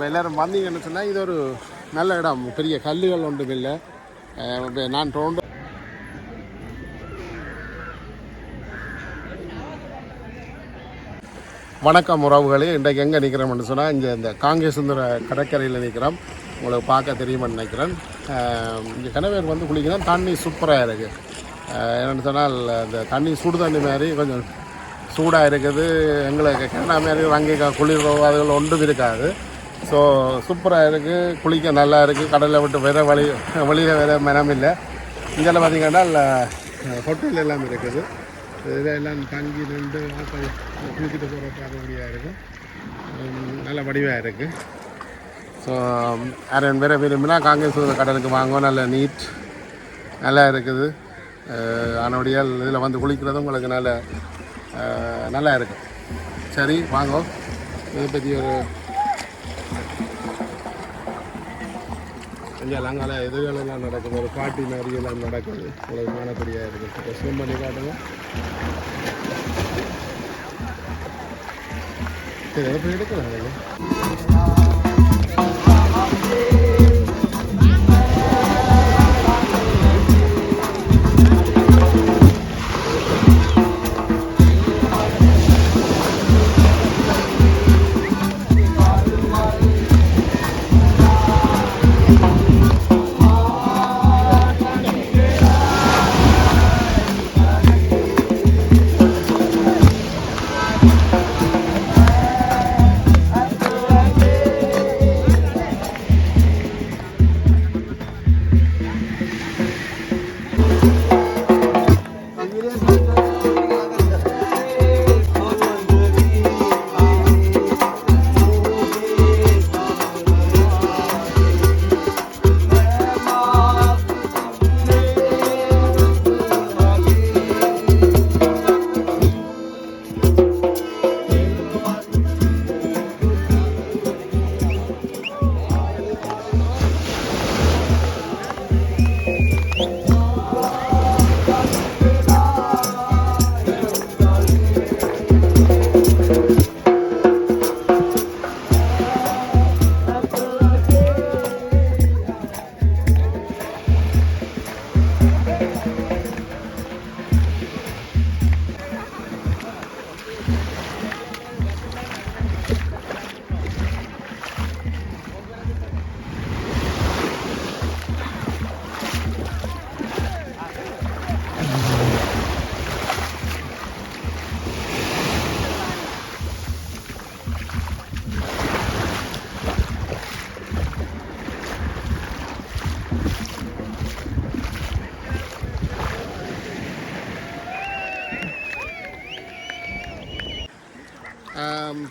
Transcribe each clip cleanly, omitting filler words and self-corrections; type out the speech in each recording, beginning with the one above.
அப்போ எல்லோரும் வந்தீங்கன்னு சொன்னால் இது ஒரு நல்ல இடம். பெரிய கல்லுகள் ஒன்றும் இல்லை. நான் தோன்ற வணக்கம் உறவுகளே. இன்றைக்கு எங்கே நிற்கிறோம்னு சொன்னால் இங்கே இந்த காங்கேசுந்தர கடற்கரையில் நிற்கிறோம். உங்களுக்கு பார்க்க தெரியுமான்னு நினைக்கிறேன். இங்கே கணவர் வந்து குளிக்கிறோம். தண்ணி சூப்பராக இருக்குது. என்னென்னு சொன்னால் இந்த தண்ணி சுடு தண்ணி மாதிரி கொஞ்சம் சூடாக இருக்குது. எங்களுக்கு கேரளா மாதிரி அங்கே குளிரோ அதுகள் ஒன்றும் இருக்காது. ஸோ சூப்பராக இருக்குது. குளிக்க நல்லா இருக்குது. கடலை விட்டு வேறு வெளியில் வேறு மனம் இல்லை. இங்கே பார்த்திங்கன்னா ஹோட்டல் எல்லாம் இருக்குது. இதெல்லாம் தங்கி நின்று குளிக்கிட்டு போகிற பார்க்கக்கூடியதாக இருக்கும். நல்ல வடிவாக இருக்குது. ஸோ யாரும் வேறு விரும்பினா காங்கேசுந்தர கடலுக்கு வாங்குவோம். நல்ல நீட் நல்லா இருக்குது. ஆனோடியால் இதில் வந்து குளிக்கிறதும் உங்களுக்கு நல்லா இருக்குது. சரி வாங்க. இதை பற்றி ஒரு இங்கே அங்கால எதிர்களெல்லாம் நடக்குது. ஒரு பாட்டி மாதிரி எல்லாம் நடக்குது. உங்களுக்கு காணக்கூடியதாக இருக்குது. ஸ்விம் பண்ணி காட்டுங்க. சரி அதை போய் எடுக்கலாம்.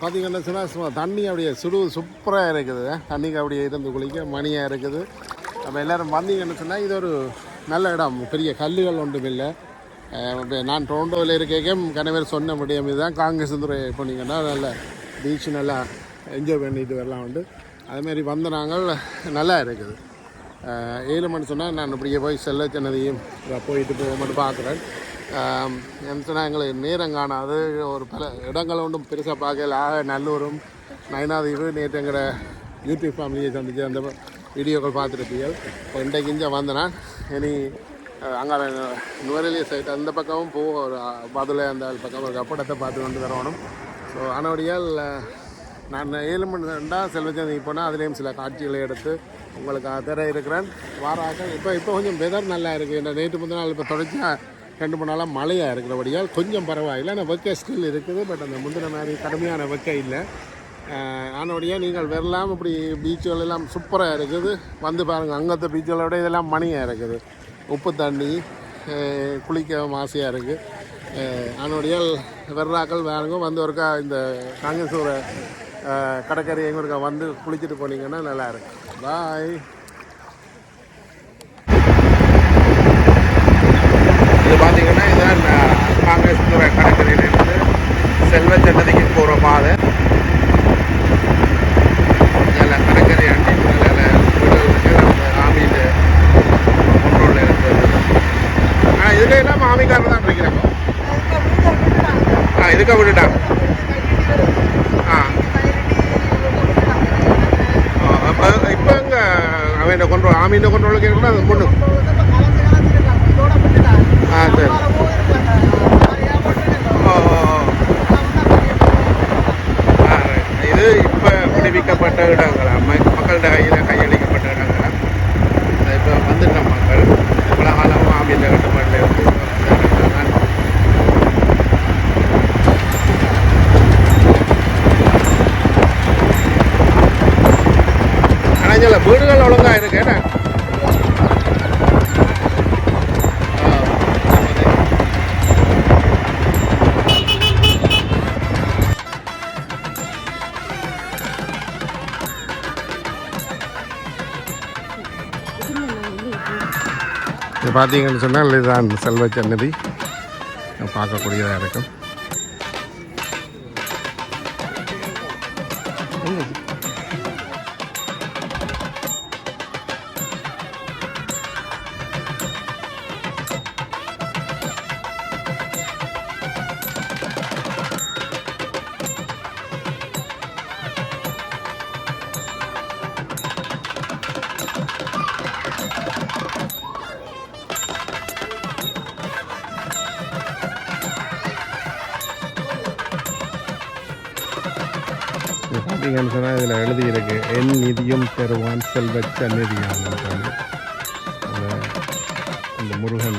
பார்த்திங்கன்னா சொன்னால் தண்ணி அப்படியே சூப்பராக இருக்குது. தண்ணிக்கு அப்படியே இருந்து குளிக்க மணியாக இருக்குது. நம்ம எல்லோரும் வந்தீங்கன்னு சொன்னால் இது ஒரு நல்ல இடம். பெரிய கல்லுகள் ஒன்றும் இல்லை. நான் டொரண்டோவில் இருக்கேன். கணவர் சொன்ன முடியும் இதுதான் காங்கேசுந்தர போனீங்கன்னா நல்ல பீச் நல்லா என்ஜாய் பண்ணிட்டு வரலாம் உண்டு. அதுமாரி வந்த நாங்கள் நல்லா இருக்குது. 7 மணி சொன்னால் நான் இப்படியே போய் செல்ல சின்னதையும் போயிட்டு போக பார்க்குறேன். என்ன சொன்னால் எங்களுக்கு நேரம் காணாது. ஒரு பல இடங்கள் ஒன்றும் பெருசாக பார்க்கல. நல்லூரும் நயனாதீவு நேற்று எங்களை யூடியூப் ஃபேமிலியை சந்திச்சு அந்த வீடியோக்கள் பார்த்துருப்பீர்கள். இப்போ இன்றைக்கு இங்கே வந்தேன். இனி அங்கே நுவரெலியா சைட் அந்த பக்கமும் ஒரு பதில் அந்த பக்கம் ஒரு கப்படத்தை பார்த்து கொண்டு வரணும். ஸோ ஆனவடியால் நான் 7 மணி 2 செல்வச்சந்தி போனால் அதுலேயும் சில காட்சிகளை எடுத்து உங்களுக்கு தர இருக்கிறேன். வாராக்கள் இப்போ கொஞ்சம் வெதர் நல்லா இருக்குது. நேற்று முந்தின நாள் இப்போ தொடர்ச்சியாக 2-3 நாளாக மழையாக இருக்கிறபடியால் கொஞ்சம் பரவாயில்லை. ஆனால் வெக்கை ஸ்டில் இருக்குது. பட் அந்த முந்தின மாதிரி கடுமையான வெக்கை இல்லை. ஆனோடையாக நீங்கள் வரலாம். இப்படி பீச்சுகள் எல்லாம் சூப்பராக இருக்குது. வந்து பாருங்கள். அங்கத்த பீச்சுகளை விட இதெல்லாம் மணியாக இருக்குது. உப்பு தண்ணி குளிக்க ஆசையாக இருக்குது. ஆனோடையால் வெர்ராக்கள் வேறுங்க வந்து ஒருக்கா இந்த காங்கேசுந்தர கடற்கரை எங்கே வந்து குளிச்சுட்டு போனீங்கன்னா நல்லாயிருக்கும். பாய். இது பார்த்தீங்கன்னா இதுதான் காங்கேசுந்தர கடற்கரையிலிருந்து செல்வச்சன்னதிக்கு போகிற பாதை. இதில் கடற்கரை அண்டி ஆமியில் கண்ட்ரோலில் இருக்குது. ஆனால் இதில் எல்லாம் ஆமிக்காரர் தான் இருக்கிறாங்க. இதுக்க விட்டுட்டாங்க. அவன் கொண்டு ஆமீன் கொண்டு கேட்கணும் அது முன்னு சரி இது இப்போ விடுவிக்கப்பட்ட இடங்களா மக்கள்கிட்ட கையளிக்கப்பட்ட இடங்களா இப்போ வந்துட்ட மக்கள் இவ்வளோ காலமும் ஆமீன் கட்டுப்பாட்டில் இருந்து ஆனால் வீடுகள் ஒழுங்காக இருக்கு இது பார்த்தீங்கன்னு சொன்னால் இதுதான் செல்வ சன்னதி பார்க்கக்கூடியதாக இருக்கும். பார்த்தீங்கன்னு சொன்னால் இதில் எழுதியிருக்கு என் நிதியும் பெறுவான் செல்வ சந்நிதியான்னு சொல்லி இந்த முருகன்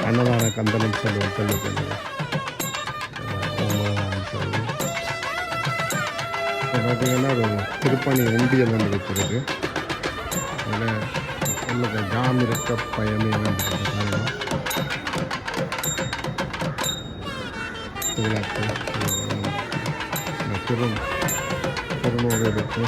அன்னதான கந்தனம் செல்வம் சொல்லி பார்த்தீங்கன்னா ஒரு திருப்பணி உண்டியல் வந்து வச்சிருக்கு. அதில் உங்களுக்கு ஜாம் இருக்க பயமே திருநூறு இருக்கு.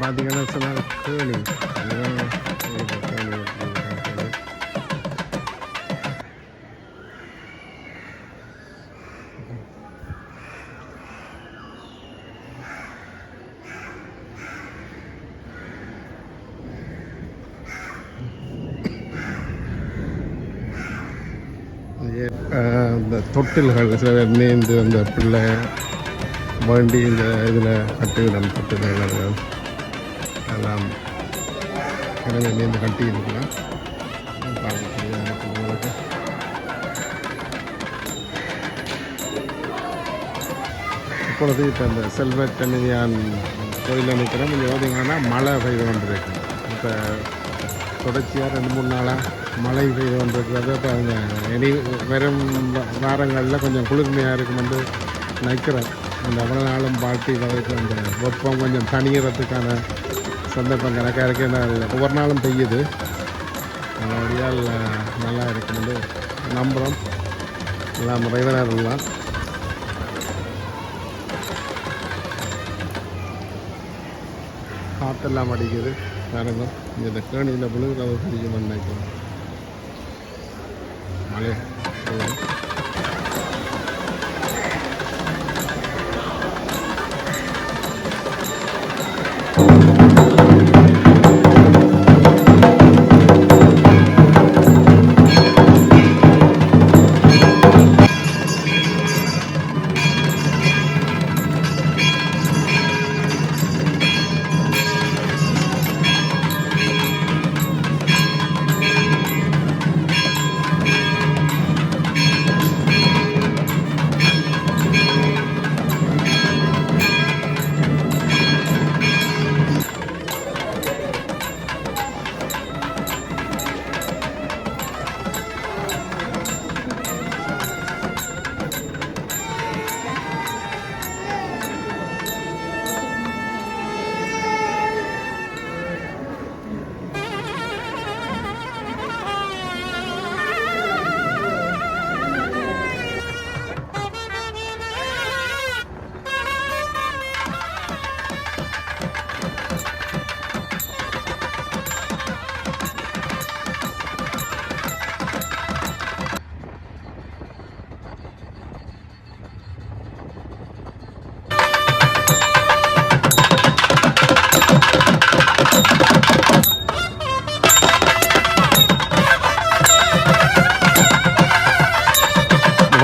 பார்த்தீங்கன்னா சொன்னால் கேணி இந்த தொட்டில்கள் சில பேர் நீந்து அந்த பிள்ளை வண்டி இந்த இதில் கட்டிவிடும் தொட்டில்கள் எல்லாம் கடலை நீந்து கட்டி இருக்கலாம். உங்களுக்கு இப்பொழுது இப்போ இந்த செல்வ சந்நிதியான் கோயிலில் நிற்கிறோம். கொஞ்சம் பார்த்தீங்கன்னா மழை பெய்து கொண்டிருக்கு. இப்போ தொடர்ச்சியாக 2-3 நாளாக மழை பெய்து கொண்டிருக்கிறது. இப்போ அவங்க இனி வெறும் வாரங்களில் கொஞ்சம் குளிர்மையாக இருக்குமென்று நினைக்கிறேன். அந்த அவ்வளோ நாளும் பாட்டி வகைக்கு அந்த வெப்பம் கொஞ்சம் தணிகிறதுக்கான சந்தர்ப்பம் கணக்காக இருக்குது. ஒவ்வொரு நாளும் பெய்யுது. அதனால் நல்லா இருக்குன்னு நம்புகிறோம். எல்லாம் இறைவனர்லாம் காற்றெல்லாம் அடிக்குது. பாருங்க இந்த கேணியில் விழுகிறது பிடிக்கும்னு நினைக்கிறோம். மழை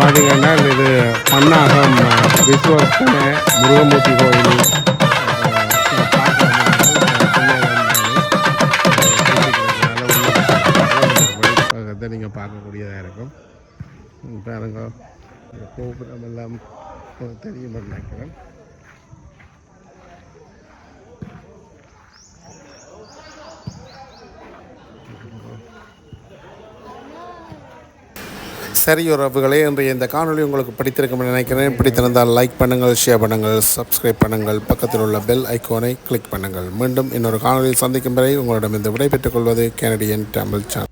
பார்த்தீங்கன்னா இது பன்னாகம் விஸ்வர்த்தன முருகமூர்த்தி கோயில் நீங்கள் பார்க்கக்கூடியதாக இருக்கும். பாருங்க கோபுரம் எல்லாம் தெரியும் நினைக்கிறேன். சரி உறவுகளே, இன்றைய இந்த காணொளி உங்களுக்கு பிடித்திருக்கும் நினைக்கிறேன். பிடித்திருந்தால் லைக் பண்ணுங்கள், ஷேர் பண்ணுங்கள், சப்ஸ்கிரைப் பண்ணுங்கள், பக்கத்தில் உள்ள பெல் ஐக்கோனை கிளிக் பண்ணுங்கள். மீண்டும் இன்னொரு காணொலியில் சந்திக்கும் வரை உங்களிடம் இந்த விடை பெற்றுக் கொள்வது கனடியன் தமிழ் சேனல்.